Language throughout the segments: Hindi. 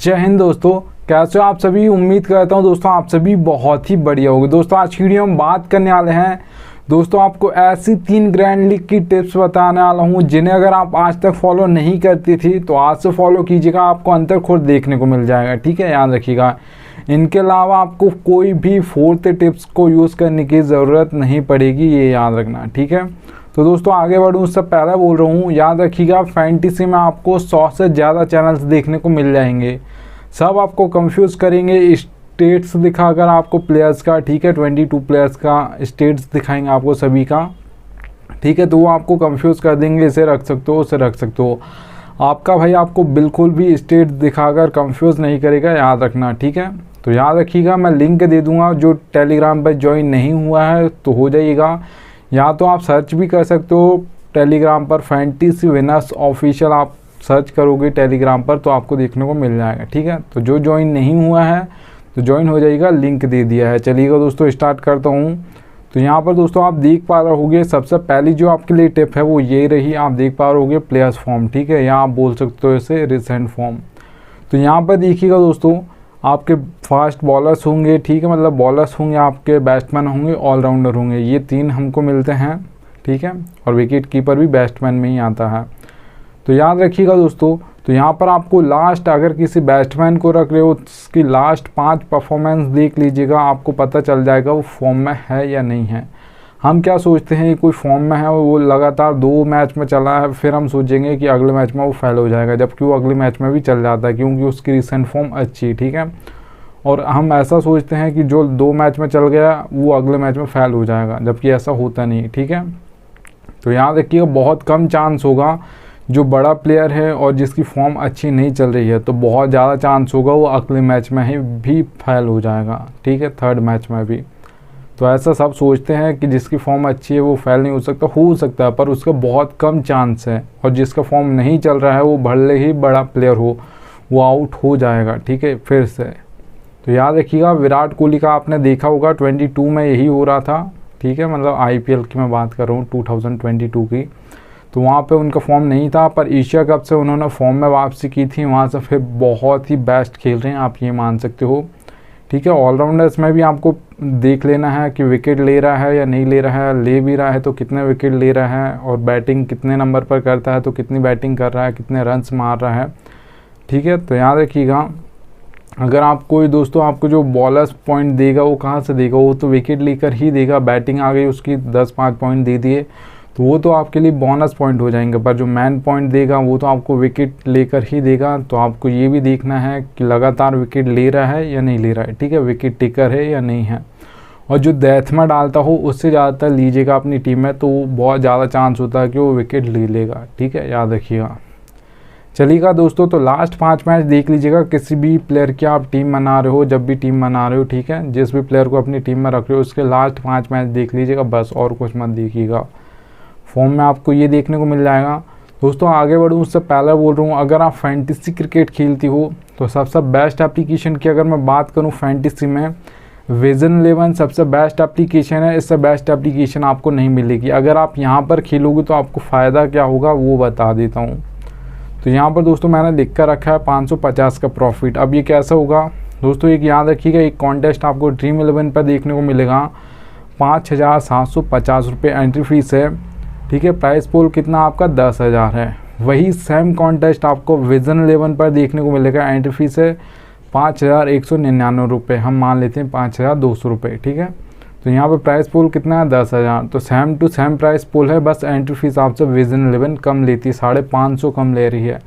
जय हिंद दोस्तों, कैसे हो आप सभी। उम्मीद करता हूं दोस्तों आप सभी बहुत ही बढ़िया होंगे। दोस्तों आज की वीडियो में बात करने वाले हैं दोस्तों आपको ऐसी 3 ग्रैंड लीग की टिप्स बताने वाला हूं जिन्हें अगर आप आज तक फॉलो नहीं करती थी तो आज से फॉलो कीजिएगा, आपको अंतर खुद देखने को मिल जाएगा। ठीक है, याद रखिएगा। इनके अलावा आपको कोई भी फोर्थ टिप्स को यूज़ करने की ज़रूरत नहीं पड़ेगी, ये याद रखना। ठीक है, तो दोस्तों आगे बढ़ूँ उससे पहले बोल रहा हूँ, याद रखिएगा फैंटेसी में आपको 100 से ज़्यादा चैनल्स देखने को मिल जाएंगे। सब आपको कंफ्यूज करेंगे, स्टेट्स दिखाकर आपको प्लेयर्स का, ठीक है, 22 प्लेयर्स का स्टेट्स दिखाएंगे आपको सभी का। ठीक है, तो वो आपको कंफ्यूज कर देंगे, इसे रख सकते हो उसे रख सकते हो। आपका भाई आपको बिल्कुल भी स्टेट्स दिखाकर कंफ्यूज नहीं करेगा, याद रखना। ठीक है, तो याद रखिएगा मैं लिंक दे दूँगा, जो टेलीग्राम पर ज्वाइन नहीं हुआ है तो हो जाइएगा, या तो आप सर्च भी कर सकते हो टेलीग्राम पर, फैंटेसी विनर्स ऑफिशियल आप सर्च करोगे टेलीग्राम पर तो आपको देखने को मिल जाएगा। ठीक है, तो जो ज्वाइन नहीं हुआ है तो ज्वाइन हो जाइएगा, लिंक दे दिया है। चलिएगा दोस्तों स्टार्ट करता हूँ। तो यहाँ पर दोस्तों आप देख पा रहे होंगे, सबसे पहली जो आपके लिए टिप है वो ये रही, आप देख पा रहे होंगे प्लेयर्स फॉर्म। ठीक है, यहाँ आप बोल सकते हो इसे रिसेंट फॉर्म। तो यहाँ पर देखिएगा दोस्तों आपके फास्ट बॉलर्स होंगे, ठीक है, मतलब बॉलर्स होंगे, आपके बैट्समैन होंगे, ऑलराउंडर होंगे, ये 3 हमको मिलते हैं। ठीक है, और विकेट कीपर भी बैट्समैन में ही आता है। तो याद रखिएगा दोस्तों, तो यहाँ पर आपको लास्ट, अगर किसी बैट्समैन को रख रहे हो उसकी लास्ट 5 परफॉर्मेंस देख लीजिएगा, आपको पता चल जाएगा वो फॉर्म में है या नहीं है। हम क्या सोचते हैं कोई फॉर्म में है, वो लगातार 2 मैच में चला है, फिर हम सोचेंगे कि अगले मैच में वो फेल हो जाएगा, जबकि वो अगले मैच में भी चल जाता है क्योंकि उसकी रिसेंट फॉर्म अच्छी है। ठीक है, और हम ऐसा सोचते हैं कि जो 2 मैच में चल गया वो अगले मैच में फेल हो जाएगा, जबकि ऐसा होता नहीं। ठीक है, तो याद रखिएगा बहुत कम चांस होगा, जो बड़ा प्लेयर है और जिसकी फॉर्म अच्छी नहीं चल रही है तो बहुत ज़्यादा चांस होगा वो अगले मैच में ही भी फेल हो जाएगा। ठीक है, 3rd मैच में भी। तो ऐसा सब सोचते हैं कि जिसकी फॉर्म अच्छी है वो फेल नहीं हो सकता है, पर उसका बहुत कम चांस है, और जिसका फॉर्म नहीं चल रहा है वो भले ही बड़ा प्लेयर हो वो आउट हो जाएगा। ठीक है, फिर से। तो याद रखिएगा विराट कोहली का आपने देखा होगा 22 में यही हो रहा था। ठीक है, मतलब IPL की मैं बात कर रहा हूँ 2022 की, तो वहाँ पे उनका फॉर्म नहीं था, पर एशिया कप से उन्होंने फॉर्म में वापसी की थी, वहाँ से फिर बहुत ही बेस्ट खेल रहे हैं, आप ये मान सकते हो। ठीक है, ऑलराउंडर्स में भी आपको देख लेना है कि विकेट ले रहा है या नहीं ले रहा है, ले भी रहा है तो कितने विकेट ले रहा है, और बैटिंग कितने नंबर पर करता है तो कितनी बैटिंग कर रहा है, कितने रन्स मार रहा है। ठीक है, तो याद रखिएगा अगर आप कोई दोस्तों आपको जो बॉलर्स पॉइंट देगा वो कहाँ से देगा, वो तो विकेट लेकर ही देगा। बैटिंग आ गई उसकी 10-5 पॉइंट दे दिए तो वो तो आपके लिए बोनस पॉइंट हो जाएंगे, पर जो मैन पॉइंट देगा वो तो आपको विकेट लेकर ही देगा। तो आपको ये भी देखना है कि लगातार विकेट ले रहा है या नहीं ले रहा है। ठीक है, विकेट टेकर है या नहीं है, और जो डेथ में डालता हो उससे ज़्यादातर लीजिएगा अपनी टीम में, तो बहुत ज़्यादा चांस होता है कि वो विकेट ले लेगा। ठीक है, याद रखिएगा। चलिएगा दोस्तों, तो लास्ट 5 मैच देख लीजिएगा, किसी भी प्लेयर की आप टीम बना रहे हो, जब भी टीम बना रहे हो, ठीक है, जिस भी प्लेयर को अपनी टीम में रख रहे हो उसके लास्ट 5 मैच देख लीजिएगा बस, और कुछ मत देखिएगा। फॉर्म में आपको ये देखने को मिल जाएगा। दोस्तों आगे बढ़ूँ उससे पहले बोल रहा हूँ, अगर आप फैंटेसी क्रिकेट खेलती हो तो सबसे बेस्ट एप्लीकेशन की अगर मैं बात करूँ फैंटेसी में, विजन 11 सबसे बेस्ट एप्लीकेशन है। इससे बेस्ट एप्लीकेशन आपको नहीं मिलेगी। अगर आप यहाँ पर खेलोगे तो आपको फ़ायदा क्या होगा वो बता देता हूँ। तो यहाँ पर दोस्तों मैंने लिख कर रखा है 550 का प्रॉफिट। अब ये कैसा होगा दोस्तों, एक याद रखिएगा, एक कॉन्टेस्ट आपको ड्रीम 11 पर देखने को मिलेगा। 5750 रुपये एंट्री फीस है। ठीक है, प्राइस पोल कितना आपका 10,000 है। वही सेम कॉन्टेस्ट आपको विजन 11 पर देखने को मिलेगा, एंट्री फीस है 5199 रुपये, हम मान लेते हैं 5200 रुपये। ठीक है, तो यहाँ पे प्राइस पोल कितना है 10,000, तो सेम टू सेम प्राइस पोल है, बस एंट्री फीस आपसे विजन 11 कम लेती है, 550 कम ले रही है।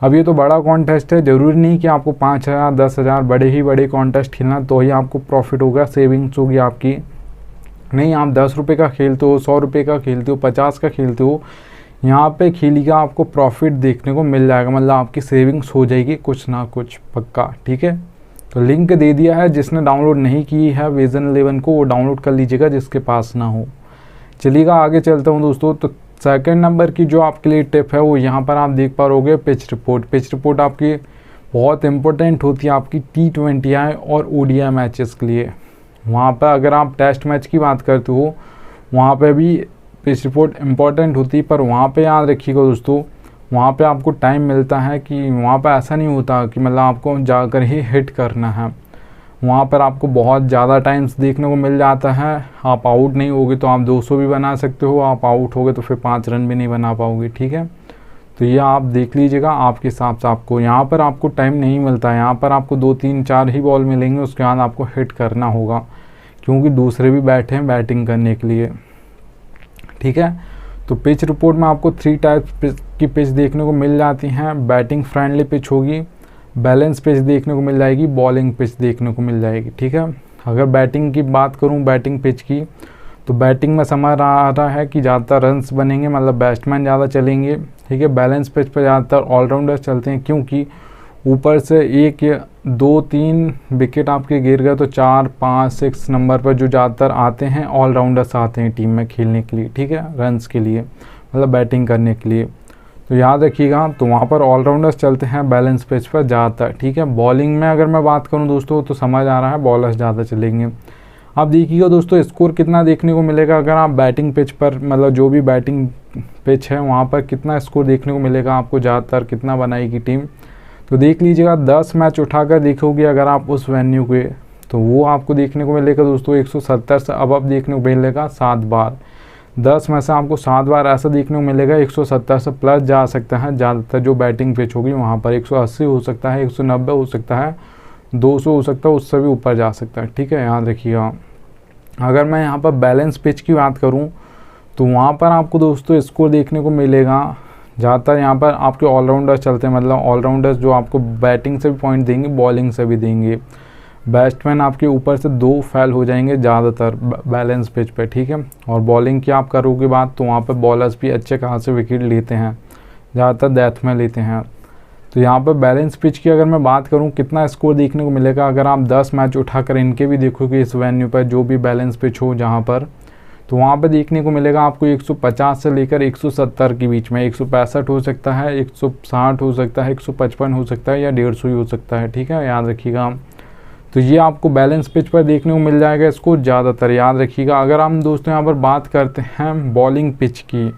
अब ये तो बड़ा कॉन्टेस्ट है, ज़रूरी नहीं कि आपको 5000 10,000 बड़े कॉन्टेस्ट खेलना तो ही आपको प्रॉफिट होगा, सेविंग्स होगी आपकी। नहीं, आप 10 रुपये का खेलते हो, 100 रुपये का खेलते हो, 50 का खेलते हो, यहाँ पे खेलिएगा आपको प्रॉफिट देखने को मिल जाएगा, मतलब आपकी सेविंग्स हो जाएगी कुछ ना कुछ पक्का। ठीक है, तो लिंक दे दिया है, जिसने डाउनलोड नहीं की है विजन 11 को वो डाउनलोड कर लीजिएगा जिसके पास ना हो। चलिएगा आगे चलता हूँ दोस्तों। तो 2nd नंबर की जो आपके लिए टिप है वो यहाँ पर आप देख पा रहोगे पिच रिपोर्ट। पिच रिपोर्ट आपकी बहुत इंपॉर्टेंट होती है आपकी T20I और ODI मैचेस के लिए। वहाँ पर अगर आप टेस्ट मैच की बात करते हो वहाँ पर भी पिच रिपोर्ट इम्पॉर्टेंट होती है, पर वहाँ पर याद रखिएगा दोस्तों वहाँ पे आपको टाइम मिलता है कि वहाँ पे ऐसा नहीं होता कि मतलब आपको जाकर ही हिट करना है। वहाँ पर आपको बहुत ज़्यादा टाइम्स देखने को मिल जाता है। आप आउट नहीं होगे तो आप 200 भी बना सकते हो, आप आउट होगे तो फिर 5 रन भी नहीं बना पाओगे, ठीक है। तो ये आप देख लीजिएगा आपके हिसाब से। आपको यहाँ पर आपको टाइम नहीं मिलता है, यहाँ पर आपको 2 3 4 ही बॉल मिलेंगे, उसके बाद आपको हिट करना होगा क्योंकि दूसरे भी बैठे हैं बैटिंग करने के लिए, ठीक है। तो पिच रिपोर्ट में आपको 3 टाइप्स की पिच देखने को मिल जाती हैं। बैटिंग फ्रेंडली पिच होगी, बैलेंस पिच देखने को मिल जाएगी, बॉलिंग पिच देखने को मिल जाएगी, ठीक है। अगर बैटिंग की बात करूं बैटिंग पिच की, तो बैटिंग में समझ आ रहा है कि ज़्यादातर रन्स बनेंगे, मतलब बैट्समैन ज़्यादा चलेंगे, ठीक है। बैलेंस पिच पर ज़्यादातर ऑलराउंडर चलते हैं क्योंकि ऊपर से 1 या 2 3 विकेट आपके गिर गए तो 4 5 6 नंबर पर जो ज़्यादातर आते हैं ऑलराउंडर्स आते हैं टीम में खेलने के लिए, ठीक है, रन्स के लिए, मतलब बैटिंग करने के लिए। तो याद रखिएगा, तो वहाँ पर ऑलराउंडर्स चलते हैं बैलेंस पिच पर ज़्यादातर, ठीक है। बॉलिंग में अगर मैं बात करूँ दोस्तों तो समझ आ रहा है बॉलर्स ज़्यादा चलेंगे। आप देखिएगा दोस्तों स्कोर कितना देखने को मिलेगा अगर आप बैटिंग पिच पर, मतलब जो भी बैटिंग पिच है वहाँ पर कितना स्कोर देखने को मिलेगा आपको, ज़्यादातर कितना बनाएगी टीम। तो देख लीजिएगा 10 मैच उठाकर देखोगे अगर आप उस वेन्यू के, तो वो आपको देखने को मिलेगा दोस्तों 170 से अब देखने को मिलेगा 7 बार। 10 में से आपको 7 बार ऐसा देखने को मिलेगा 170 से प्लस जा सकता है ज़्यादातर जो बैटिंग पिच होगी वहाँ पर। 180 हो सकता है, 190 हो सकता है, 200 हो सकता है, उससे भी ऊपर जा सकता है, ठीक है, याद रखिएगा। अगर मैं यहाँ पर बैलेंस पिच की बात करूँ तो वहाँ पर आपको दोस्तों स्कोर देखने को मिलेगा ज़्यादातर, यहाँ पर आपके ऑलराउंडर्स चलते हैं, मतलब ऑलराउंडर्स जो आपको बैटिंग से भी पॉइंट देंगे, बॉलिंग से भी देंगे। बैट्समैन आपके ऊपर से 2 फेल हो जाएंगे ज़्यादातर बैलेंस पिच पे, ठीक है। और बॉलिंग की आप करोगे बात तो वहाँ पे बॉलर्स भी अच्छे खासे विकेट लेते हैं, ज़्यादातर डेथ में लेते हैं। तो यहाँ पर बैलेंस पिच की अगर मैं बात करूँ कितना स्कोर देखने को मिलेगा अगर आप 10 मैच उठाकर इनके भी देखोगे इस वेन्यू पर जो भी बैलेंस पिच हो जहाँ पर, तो वहाँ पर देखने को मिलेगा आपको 150 से लेकर 170 के बीच में। 165 हो सकता है, 160 हो सकता है, 155 हो सकता है या 150 ही हो सकता है, ठीक है, याद रखिएगा। तो ये आपको बैलेंस पिच पर देखने को मिल जाएगा इसको ज़्यादातर, याद रखिएगा। अगर हम दोस्तों यहाँ पर बात करते हैं बॉलिंग पिच की,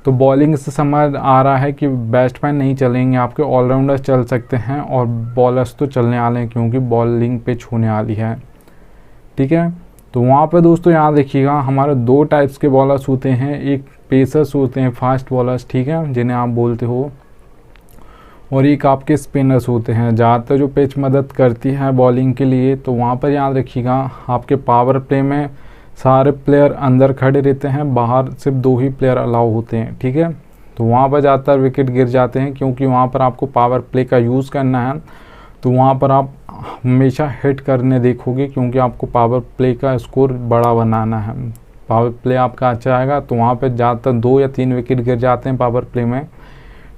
तो बॉलिंग से समझ आ रहा है कि बैट्समैन नहीं चलेंगे आपके, ऑलराउंडर्स चल सकते हैं और बॉलर्स तो चलने वाले हैं क्योंकि बॉलिंग पिच होने वाली है, ठीक है। तो वहाँ पे दोस्तों याद रखिएगा हमारे 2 टाइप्स के बॉलर्स होते हैं, एक पेसर्स होते हैं, फास्ट बॉलर्स, ठीक है, जिन्हें आप बोलते हो, और एक आपके स्पिनर्स होते हैं। ज़्यादातर जो पिच मदद करती है बॉलिंग के लिए, तो वहाँ पर याद रखिएगा आपके पावर प्ले में सारे प्लेयर अंदर खड़े रहते हैं, बाहर सिर्फ 2 ही प्लेयर अलाउ होते हैं, ठीक है। तो वहाँ पर ज़्यादातर विकेट गिर जाते हैं क्योंकि वहाँ पर आपको पावर प्ले का यूज़ करना है, तो वहाँ पर आप हमेशा हिट करने देखोगे क्योंकि आपको पावर प्ले का स्कोर बड़ा बनाना है। पावर प्ले आपका अच्छा आएगा तो वहाँ पर ज़्यादातर 2 या 3 विकेट गिर जाते हैं पावर प्ले में,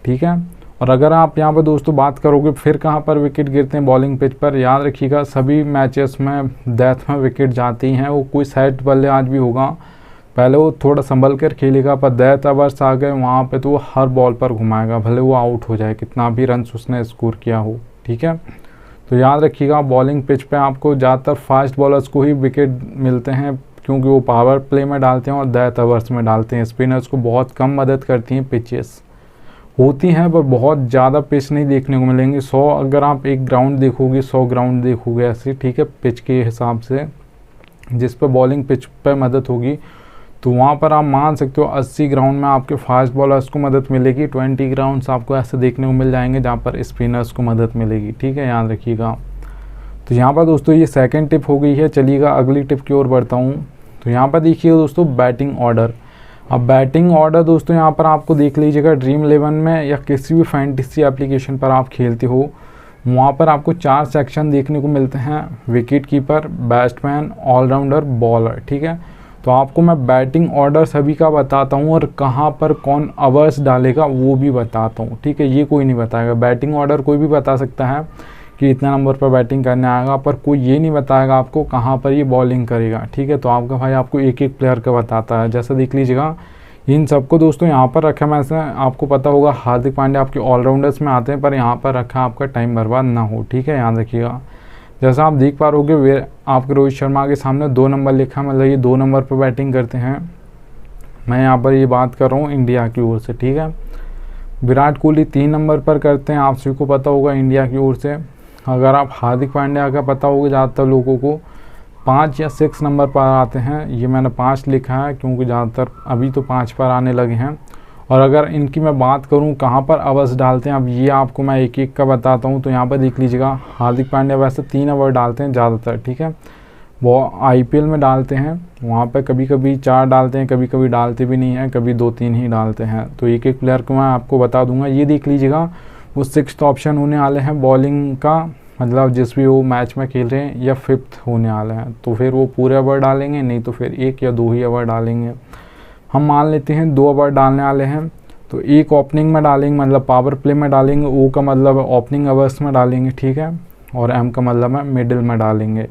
ठीक है। और अगर आप यहाँ पर दोस्तों बात करोगे फिर कहाँ पर विकेट गिरते हैं बॉलिंग पिच पर, याद रखिएगा सभी मैचेस में डेथ में विकेट जाती हैं। वो कोई सेट बल्लेबाज भी होगा, पहले वो थोड़ा संभल कर खेलेगा, पर डेथ ओवर्स आ गए वहाँ पे तो वो हर बॉल पर घुमाएगा, भले वो आउट हो जाए कितना भी रन उसने स्कोर किया हो, ठीक है। तो याद रखिएगा बॉलिंग पिच पे आपको ज़्यादातर फास्ट बॉलर्स को ही विकेट मिलते हैं क्योंकि वो पावर प्ले में डालते हैं और डेथ ओवर्स में डालते हैं। स्पिनर्स को बहुत कम मदद करती हैं, पिचेस होती हैं पर बहुत ज़्यादा पिच नहीं देखने को मिलेंगे। 100 अगर आप एक ग्राउंड देखोगे, 100 ग्राउंड देखोगे ऐसे, ठीक है, पिच के हिसाब से जिस पर बॉलिंग पिच पर मदद होगी, तो वहाँ पर आप मान सकते हो 80 ग्राउंड में आपके फास्ट बॉलर्स को मदद मिलेगी, 20 ग्राउंड्स आपको ऐसे देखने को मिल जाएंगे जहाँ पर स्पिनर्स को मदद मिलेगी, ठीक है, याद रखिएगा। तो यहाँ पर दोस्तों ये सेकंड टिप हो गई है। चलिएगा अगली टिप की ओर बढ़ता हूँ। तो यहाँ पर देखिएगा दोस्तों बैटिंग ऑर्डर। अब बैटिंग ऑर्डर दोस्तों यहाँ पर आपको देख लीजिएगा ड्रीम 11 में या किसी भी फैंटेसी एप्लीकेशन पर आप खेलते हो, वहाँ पर आपको 4 सेक्शन देखने को मिलते हैं, wicket keeper, batsman, all rounder, bowler, ठीक है। तो आपको मैं बैटिंग ऑर्डर सभी का बताता हूँ और कहाँ पर कौन ओवर्स डालेगा वो भी बताता हूँ, ठीक है। ये कोई नहीं बताएगा, बैटिंग ऑर्डर कोई भी बता सकता है कि इतना नंबर पर बैटिंग करने आएगा, पर कोई ये नहीं बताएगा आपको कहाँ पर ये बॉलिंग करेगा, ठीक है। तो आपका भाई आपको एक एक प्लेयर का बताता है। जैसा देख लीजिएगा इन सबको दोस्तों यहाँ पर रखा मैं, ऐसा आपको पता होगा हार्दिक पांड्या आपके ऑलराउंडर्स में आते हैं, पर यहाँ पर रखा आपका टाइम बर्बाद ना हो, ठीक है, याद रखिएगा। जैसा आप देख पा रहोगे वे आपके रोहित शर्मा के सामने 2 नंबर लिखा, मतलब ये 2 नंबर पर बैटिंग करते हैं। मैं यहाँ पर ये बात कर रहा हूँ इंडिया की ओर से, ठीक है। विराट कोहली 3 नंबर पर करते हैं, आप सभी को पता होगा इंडिया की ओर से। अगर आप हार्दिक पांड्या का पता होगा, ज़्यादातर लोगों को 5 या 6 नंबर पर आते हैं। ये मैंने 5 लिखा है क्योंकि ज़्यादातर अभी तो 5 पर आने लगे हैं। और अगर इनकी मैं बात करूं कहां पर अवर्स डालते हैं, अब ये आपको मैं एक एक का बताता हूं। तो यहां पर देख लीजिएगा, हार्दिक पांड्या वैसे 3 ओवर डालते हैं ज़्यादातर, ठीक है। वो आईपीएल में डालते हैं, वहाँ पे कभी कभी 4 डालते हैं, कभी कभी डालते भी नहीं हैं, कभी 2-3 ही डालते हैं। तो एक एक प्लेयर को मैं आपको बता दूंगा। ये देख लीजिएगा, वो 6th ऑप्शन होने वाले हैं बॉलिंग का, मतलब जिस भी वो मैच में खेल रहे हैं, या 5th होने वाले हैं। तो फिर वो पूरे ओवर डालेंगे, नहीं तो फिर 1 या 2 ही ओवर डालेंगे। हम मान लेते हैं 2 ओवर डालने वाले हैं, तो 1 ओपनिंग में डालेंगे, मतलब पावर प्ले में डालेंगे। ओ का मतलब ओपनिंग ओवर्स में डालेंगे, ठीक है। और एम का मतलब है मिडिल में डालेंगे,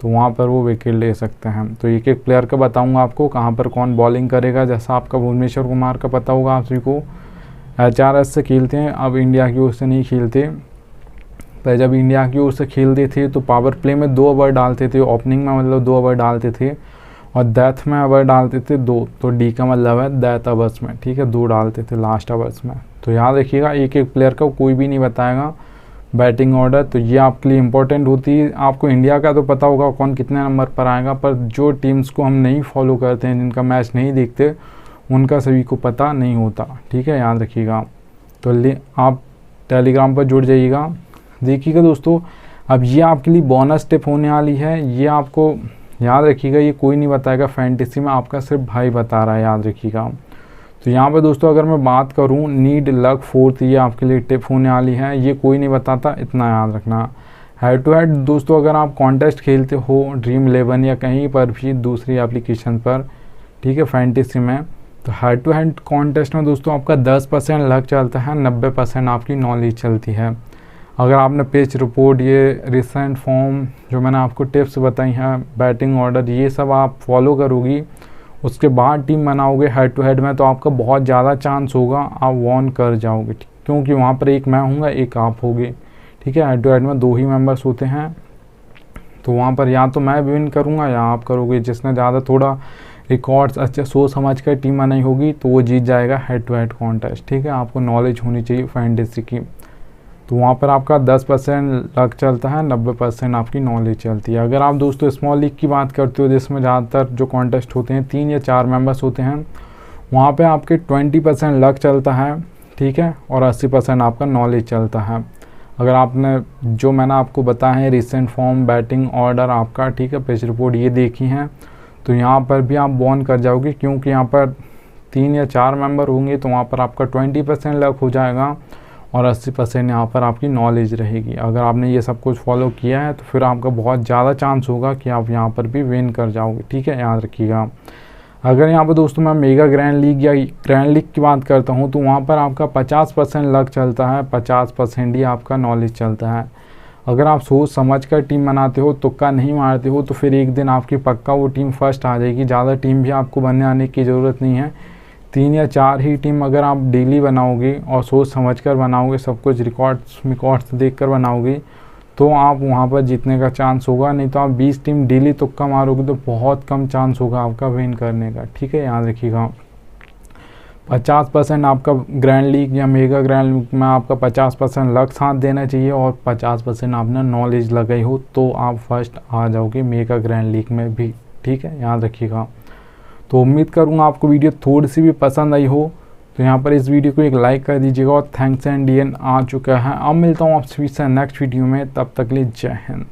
तो वहाँ पर वो विकेट ले सकते हैं। तो एक एक प्लेयर का बताऊंगा आपको कहाँ पर कौन बॉलिंग करेगा। जैसा आपका भुवनेश्वर कुमार का पता होगा आप सभी को, HRS से खेलते हैं, अब इंडिया की ओर से नहीं खेलते। पर जब इंडिया की ओर से खेलते थे तो पावर प्ले में 2 ओवर डालते थे, ओपनिंग में मतलब 2 ओवर डालते थे, और डेथ में ओवर डालते थे 2। तो डी का मतलब है डेथ ओवर्स में, ठीक है, 2 डालते थे लास्ट ओवर्स में। तो याद रखिएगा, एक एक प्लेयर का कोई भी नहीं बताएगा बैटिंग ऑर्डर। तो ये आपके लिए इंपॉर्टेंट होती है। आपको इंडिया का तो पता होगा कौन कितने नंबर पर आएगा, पर जो टीम्स को हम नहीं फॉलो करते हैं, जिनका मैच नहीं देखते, उनका सभी को पता नहीं होता, ठीक है, याद रखिएगा। तो आप टेलीग्राम पर जुड़ जाइएगा। देखिएगा दोस्तों, अब ये आपके लिए बोनस टिप होने वाली है। ये आपको याद रखिएगा, ये कोई नहीं बताएगा फैंटेसी में, आपका सिर्फ भाई बता रहा है, याद रखिएगा। तो यहाँ पे दोस्तों अगर मैं बात करूँ नीड लक 4th, ये आपके लिए टिप होने वाली है। ये कोई नहीं बताता, इतना याद रखना। हेड टू हेड दोस्तों, अगर आप कॉन्टेस्ट खेलते हो ड्रीम 11 या कहीं पर भी दूसरी एप्लीकेशन पर, ठीक है, फैंटेसी में, तो हेड टू हेड कॉन्टेस्ट में दोस्तों आपका 10% लक चलता है, 90% आपकी नॉलेज चलती है। अगर आपने पिच रिपोर्ट, ये रिसेंट फॉर्म, जो मैंने आपको टिप्स बताई हैं, बैटिंग ऑर्डर, ये सब आप फॉलो करोगी, उसके बाद टीम बनाओगे हेड टू हेड में, तो आपका बहुत ज़्यादा चांस होगा आप वॉन कर जाओगे, क्योंकि वहाँ पर एक मैं हूँगा, एक आप होगे, ठीक है। हेड टू हेड में 2 ही मेंबर्स होते हैं, तो वहाँ पर या तो मैं विन करूँगा या आप करोगे। जिसने ज़्यादा थोड़ा रिकॉर्ड्स अच्छे सोच समझ कर टीम बनाई होगी, तो वो जीत जाएगा हेड टू हेड कॉन्टेस्ट, ठीक है। आपको नॉलेज होनी चाहिए फैंटेसी की। तो वहाँ पर आपका 10% लक चलता है, 90% आपकी नॉलेज चलती है। अगर आप दोस्तों स्मॉल लीग की बात करते हो, जिसमें ज़्यादातर जो कॉन्टेस्ट होते हैं 3 या 4 मेंबर्स होते हैं, वहाँ पे आपके 20% लक चलता है, ठीक है, और 80% आपका नॉलेज चलता है। अगर आपने जो मैंने आपको बताया है रिसेंट फॉर्म, बैटिंग ऑर्डर आपका, ठीक है, पिच रिपोर्ट ये देखी हैं, तो यहाँ पर भी आप बॉन कर जाओगे, क्योंकि यहाँ पर 3 या 4 मेंबर होंगे, तो वहाँ पर आपका 20% लक हो जाएगा और 80% यहाँ पर आपकी नॉलेज रहेगी। अगर आपने ये सब कुछ फॉलो किया है, तो फिर आपका बहुत ज़्यादा चांस होगा कि आप यहाँ पर भी विन कर जाओगे, ठीक है, याद रखिएगा। अगर यहाँ पर दोस्तों मैं मेगा ग्रैंड लीग या ग्रैंड लीग की बात करता हूँ, तो वहाँ पर आपका 50% लक चलता है, 50% ही आपका नॉलेज चलता है। अगर आप सोच समझ कर टीम बनाते हो, तुक्का नहीं मारते हो, तो फिर एक दिन आपकी पक्का वो टीम फर्स्ट आ जाएगी। ज़्यादा टीम भी आपको बनने आने की ज़रूरत नहीं है, 3 या 4 ही टीम अगर आप डेली बनाओगे और सोच समझकर बनाओगे, सब कुछ रिकॉर्ड्स देखकर बनाओगे, तो आप वहाँ पर जीतने का चांस होगा। नहीं तो आप 20 टीम डेली तुक्का मारोगे तो बहुत कम चांस होगा आपका विन करने का, ठीक है, याद रखिएगा। 50% आपका ग्रैंड लीग या मेगा ग्रैंड लीग में आपका 50% लक साथ देना चाहिए, और 50% आपने नॉलेज लगाई हो, तो आप फर्स्ट आ जाओगे मेगा ग्रैंड लीग में भी, ठीक है, याद रखिएगा। तो उम्मीद करूँगा आपको वीडियो थोड़ी सी भी पसंद आई हो, तो यहाँ पर इस वीडियो को एक लाइक कर दीजिएगा। और थैंक्स एंड DN आ चुका है। अब मिलता हूँ आप सभी से नेक्स्ट वीडियो में, तब तक के लिए जय हिंद।